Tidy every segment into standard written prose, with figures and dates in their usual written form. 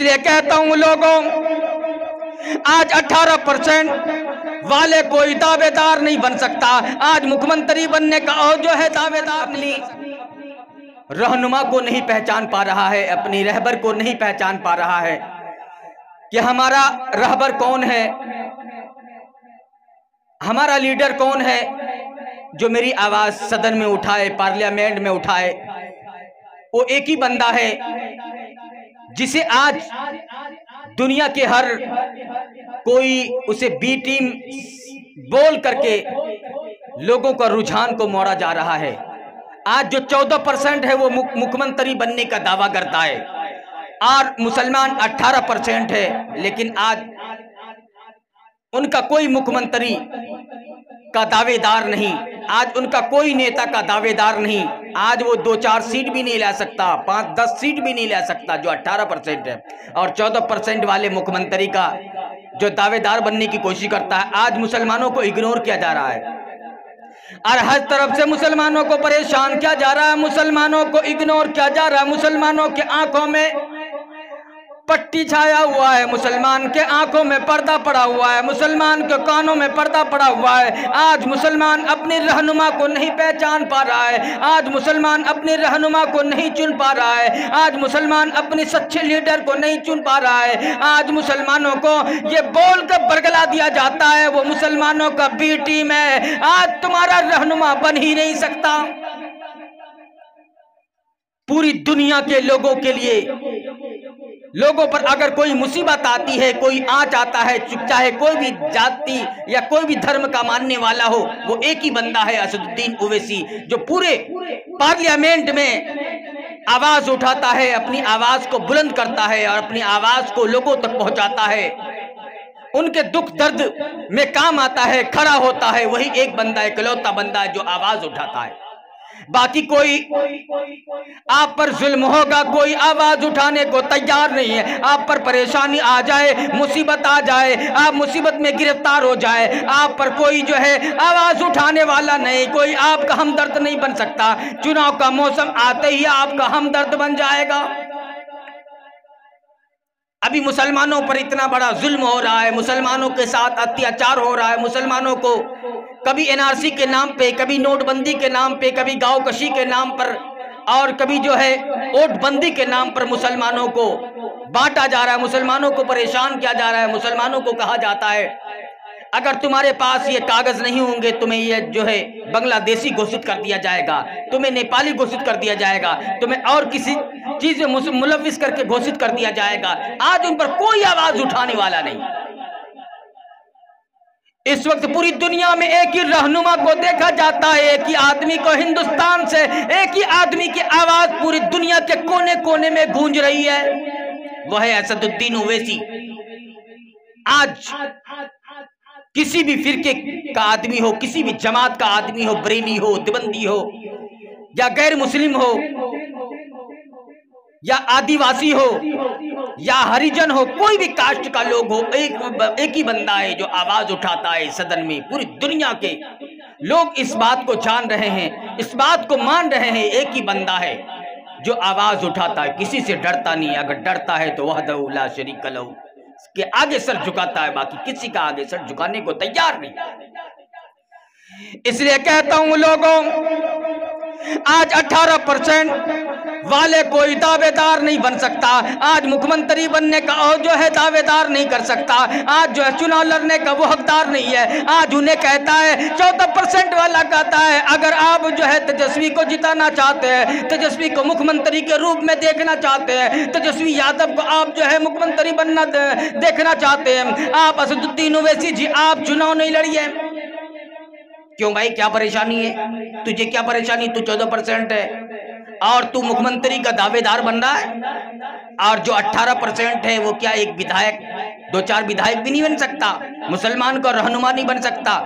इसलिए कहता हूं लोगों, आज 18% वाले कोई दावेदार नहीं बन सकता। आज मुख्यमंत्री बनने का और जो है दावेदार नहीं, रहनुमा को नहीं पहचान पा रहा है, अपनी रहबर को नहीं पहचान पा रहा है कि हमारा रहबर कौन है, हमारा लीडर कौन है जो मेरी आवाज सदन में उठाए, पार्लियामेंट में उठाए। वो एक ही बंदा है जिसे आज दुनिया के हर कोई उसे बी टीम बोल करके लोगों का रुझान को मोड़ा जा रहा है। आज जो 14% है वो मुख्यमंत्री बनने का दावा करता है और मुसलमान 18% है, लेकिन आज उनका कोई मुख्यमंत्री का दावेदार नहीं, आज उनका कोई नेता का दावेदार नहीं। आज वो 2-4 सीट भी नहीं ला सकता, 5-10 सीट भी नहीं ला सकता जो 18% है। और 14% वाले मुख्यमंत्री का जो दावेदार बनने की कोशिश करता है, आज मुसलमानों को इग्नोर किया जा रहा है और हर तरफ से मुसलमानों को परेशान किया जा रहा है, मुसलमानों को इग्नोर किया जा रहा है। मुसलमानों के आंखों में पट्टी छाया हुआ है, मुसलमान के आंखों में पर्दा पड़ा हुआ है, मुसलमान के कानों में पर्दा पड़ा हुआ है। आज मुसलमान अपने रहनुमा को नहीं पहचान पा रहा है, आज मुसलमान अपने रहनुमा को नहीं चुन पा रहा है, आज मुसलमान अपने सच्चे लीडर को नहीं चुन पा रहा है। आज मुसलमानों को ये बोल कर बरगला दिया जाता है वो मुसलमानों का बी टीम है, आज तुम्हारा रहनुमा बन ही नहीं सकता। पूरी दुनिया के लोगों के लिए, लोगों पर अगर कोई मुसीबत आती है, कोई आंच आता है, चाहे कोई भी जाति या कोई भी धर्म का मानने वाला हो, वो एक ही बंदा है असदुद्दीन ओवैसी, जो पूरे पार्लियामेंट में आवाज उठाता है, अपनी आवाज को बुलंद करता है और अपनी आवाज को लोगों तक पहुंचाता है, उनके दुख दर्द में काम आता है, खड़ा होता है। वही एक बंदा, इकलौता बंदा है जो आवाज उठाता है। बाकी कोई आप पर जुल्म होगा, कोई आवाज उठाने को तैयार नहीं है। आप पर परेशानी आ जाए, मुसीबत आ जाए, आप मुसीबत में गिरफ्तार हो जाए, आप पर कोई जो है आवाज उठाने वाला नहीं, कोई आपका हमदर्द नहीं बन सकता। चुनाव का मौसम आते ही आपका हमदर्द बन जाएगा। अभी मुसलमानों पर इतना बड़ा जुल्म हो रहा है, मुसलमानों के साथ अत्याचार हो रहा है, मुसलमानों को कभी एनआरसी के नाम पे, कभी नोटबंदी के नाम पे, कभी गांव कशी के नाम पर और कभी जो है वोटबंदी के नाम पर मुसलमानों को बांटा जा रहा है, मुसलमानों को परेशान किया जा रहा है। मुसलमानों को कहा जाता है अगर तुम्हारे पास ये कागज नहीं होंगे तुम्हें ये जो है बांग्लादेशी घोषित कर दिया जाएगा, तुम्हें नेपाली घोषित कर दिया जाएगा, तुम्हें और किसी चीज में मुलविस करके घोषित कर दिया जाएगा। आज उन पर कोई आवाज उठाने वाला नहीं। इस वक्त पूरी दुनिया में एक ही रहनुमा को देखा जाता है, एक ही आदमी को, हिंदुस्तान से एक ही आदमी की आवाज पूरी दुनिया के कोने कोने में गूंज रही है, वह है असदुद्दीन ओवैसी। आज किसी भी फिरके का आदमी हो, किसी भी जमात का आदमी हो, बरेली हो, देवबंदी हो या गैर मुस्लिम हो या आदिवासी हो या हरिजन हो, कोई भी कास्ट का लोग हो, एक ही बंदा है जो आवाज उठाता है सदन में। पूरी दुनिया के लोग इस बात को जान रहे हैं, इस बात को मान रहे हैं, एक ही बंदा है जो आवाज उठाता है, किसी से डरता नहीं। अगर डरता है तो वहदहू ला शरीक लहू के आगे सर झुकाता है, बाकी किसी का आगे सर झुकाने को तैयार नहीं। इसलिए कहता हूं लोगों, आज 18% वाले कोई दावेदार नहीं बन सकता। आज मुख्यमंत्री बनने का और जो है दावेदार नहीं कर सकता। आज जो है चुनाव लड़ने का वो हकदार नहीं है। आज उन्हें कहता है 14% वाला कहता है अगर आप जो है तेजस्वी को जिताना चाहते हैं, तेजस्वी को मुख्यमंत्री के रूप में देखना चाहते हैं, तेजस्वी यादव को आप जो है मुख्यमंत्री बनना देखना चाहते हैं, आप असदुद्दीन ओवैसी जी आप चुनाव नहीं लड़िए। क्यों भाई, क्या परेशानी है तुझे? क्या परेशानी? तू 14% है और तू मुख्यमंत्री का दावेदार बन रहा है, और जो 18% है वो क्या एक विधायक, 2-4 विधायक भी नहीं बन सकता, मुसलमान का रहनुमा नहीं बन सकता,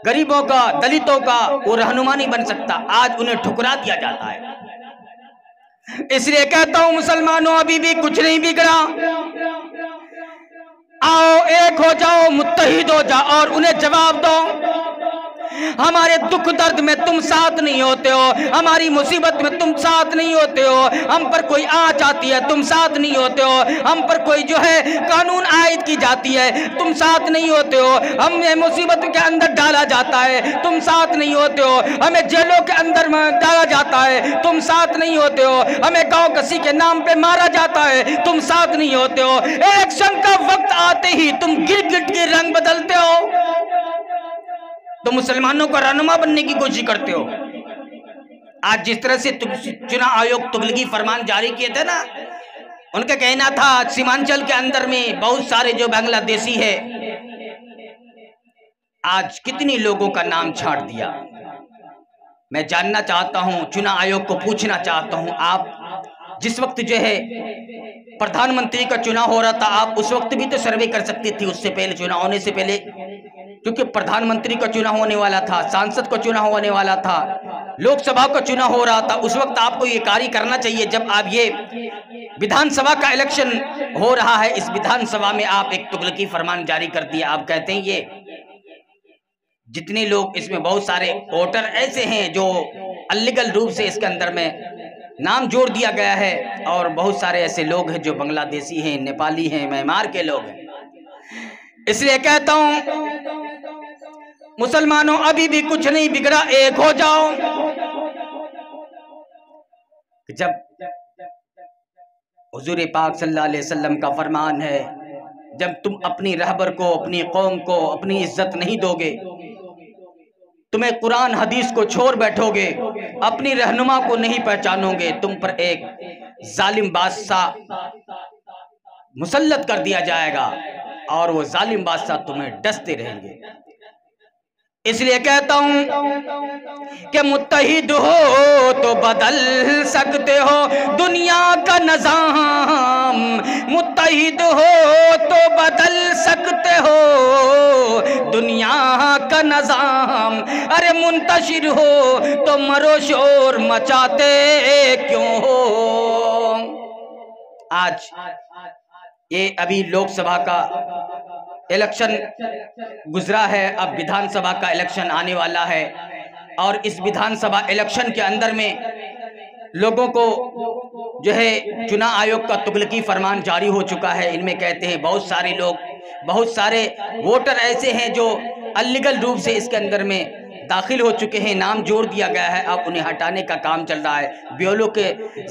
गरीबों का, दलितों का वो रहनुमा नहीं बन सकता। आज उन्हें ठुकरा दिया जाता है। इसलिए कहता हूं मुसलमानों, अभी भी कुछ नहीं बिगड़ा। आओ एक हो जाओ, मुत्तहिद हो जाओ और उन्हें जवाब दो। हमारे दुख दर्द में तुम साथ नहीं होते हो, हमारी मुसीबत में तुम साथ नहीं होते हो, हम पर कोई आँच आती है तुम साथ नहीं होते हो, हम पर कोई जो है कानून आयद की जाती है तुम साथ नहीं होते हो, हमें मुसीबत के अंदर डाला जाता है तुम साथ नहीं होते हो, हमें जेलों के अंदर डाला जाता है तुम साथ नहीं होते हो, हमें गांव कसी के नाम पे मारा जाता है तुम साथ नहीं होते हो, इलेक्शन का वक्त आते ही तुम गिर-गिट के रंग बदलते हो, तो मुसलमानों का रहनुमा बनने की कोशिश करते हो। आज जिस तरह से चुनाव आयोग तुगलकी फरमान जारी किए थे ना, उनका कहना था सीमांचल के अंदर में बहुत सारे जो बांग्लादेशी है, आज कितनी लोगों का नाम छाट दिया। मैं जानना चाहता हूं, चुनाव आयोग को पूछना चाहता हूं, आप जिस वक्त जो है प्रधानमंत्री का चुनाव हो रहा था, आप उस वक्त भी तो सर्वे कर सकती थी, उससे पहले चुनाव होने से पहले, क्योंकि प्रधानमंत्री का चुनाव होने वाला था, सांसद का चुनाव होने वाला था, लोकसभा का चुनाव हो रहा था, उस वक्त आपको ये कार्य करना चाहिए। जब आप ये विधानसभा का इलेक्शन हो रहा है, इस विधानसभा में आप एक तुगलकी फरमान जारी कर दिया। आप कहते हैं ये जितने लोग इसमें, बहुत सारे वोटर ऐसे हैं जो अनलीगल रूप से इसके अंदर में नाम जोड़ दिया गया है, और बहुत सारे ऐसे लोग हैं जो बांग्लादेशी हैं, नेपाली हैं, म्यांमार के लोग हैं। इसलिए कहता हूं मुसलमानों, अभी भी कुछ नहीं बिगड़ा, एक हो जाओ। जब हुजूर पाक सल्लल्लाहु अलैहि वसल्लम का फरमान है, जब तुम अपनी रहबर को, अपनी कौम को अपनी इज्जत नहीं दोगे, तुम्हें कुरान हदीस को छोड़ बैठोगे, अपनी रहनुमा को नहीं पहचानोगे, तुम पर एक जालिम बादशाह मुसल्लत कर दिया जाएगा और वो जालिम बादशाह तुम्हें डसते रहेंगे। इसलिए कहता हूं कि मुत्तहिद हो तो बदल सकते हो दुनिया का निज़ाम, मुत्तहिद हो तो बदल सकते हो दुनिया का निज़ाम, अरे मुंतशिर हो तो मरो शोर मचाते क्यों हो। आज ये अभी लोकसभा का इलेक्शन गुजरा है, अब विधानसभा का इलेक्शन आने वाला है, और इस विधानसभा इलेक्शन के अंदर में लोगों को जो है चुनाव आयोग का तुगलकी फरमान जारी हो चुका है। इनमें कहते हैं बहुत सारे लोग, बहुत सारे वोटर ऐसे हैं जो अनलीगल रूप से इसके अंदर में दाखिल हो चुके हैं, नाम जोड़ दिया गया है, अब उन्हें हटाने का काम चल रहा है। बीएलओ के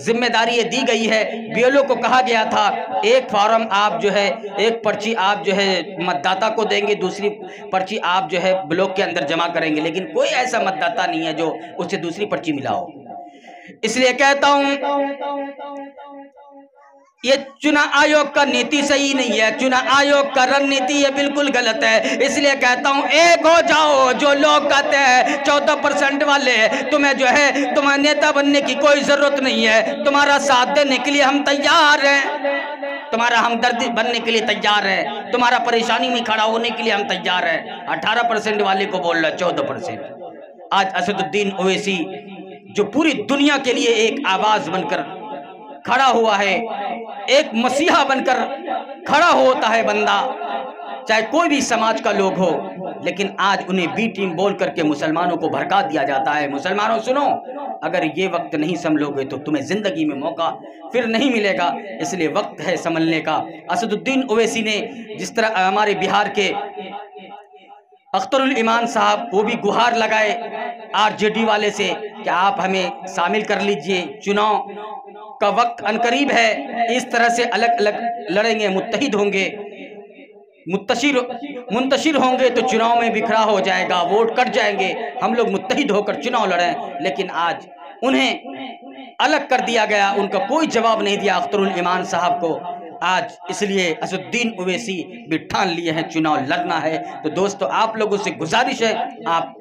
जिम्मेदारी ये दी गई है, बीएलओ को कहा गया था एक फॉर्म आप जो है, एक पर्ची आप जो है मतदाता को देंगे, दूसरी पर्ची आप जो है ब्लॉक के अंदर जमा करेंगे, लेकिन कोई ऐसा मतदाता नहीं है जो उससे दूसरी पर्ची मिला हो। इसलिए कहता हूं ये चुनाव आयोग का नीति सही नहीं है, चुनाव आयोग का रणनीति ये बिल्कुल गलत है। इसलिए कहता हूं एक हो जाओ। जो लोग कहते हैं 14% वाले, तुम्हें जो है तुम्हें नेता बनने की कोई जरूरत नहीं है, तुम्हारा साथ देने के लिए हम तैयार हैं, तुम्हारा हमदर्दी बनने के लिए तैयार है, तुम्हारा परेशानी में खड़ा होने के लिए हम तैयार हैं। 18% वाले को बोल रहा 14%। आज असदुद्दीन ओवैसी जो पूरी दुनिया के लिए एक आवाज बनकर खड़ा हुआ है, एक मसीहा बनकर खड़ा होता है बंदा, चाहे कोई भी समाज का लोग हो, लेकिन आज उन्हें बी टीम बोल करके मुसलमानों को भड़का दिया जाता है। मुसलमानों सुनो, अगर ये वक्त नहीं संभलोगे तो तुम्हें जिंदगी में मौका फिर नहीं मिलेगा, इसलिए वक्त है संभलने का। असदुद्दीन ओवैसी ने जिस तरह हमारे बिहार के अख्तरुल ईमान साहब, वो भी गुहार लगाए आरजेडी वाले से कि आप हमें शामिल कर लीजिए, चुनाव का वक्त अनकरीब है, इस तरह से अलग अलग लड़ेंगे, मुत्तहिद होंगे, मुंतशिर होंगे तो चुनाव में बिखरा हो जाएगा, वोट कट जाएंगे, हम लोग मुत्तहिद होकर चुनाव लड़ें। लेकिन आज उन्हें अलग कर दिया गया, उनका कोई जवाब नहीं दिया अख्तरुल ईमान साहब को। आज इसलिए असदुद्दीन ओवैसी भी ठान लिए हैं चुनाव लड़ना है। तो दोस्तों, आप लोगों से गुजारिश है, आप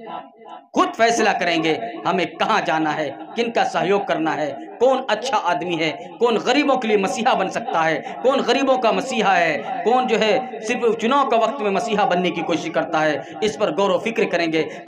खुद फैसला करेंगे हमें कहां जाना है, किनका सहयोग करना है, कौन अच्छा आदमी है, कौन गरीबों के लिए मसीहा बन सकता है, कौन गरीबों का मसीहा है, कौन जो है सिर्फ चुनाव का वक्त में मसीहा बनने की कोशिश करता है। इस पर गौर व फिक्र करेंगे।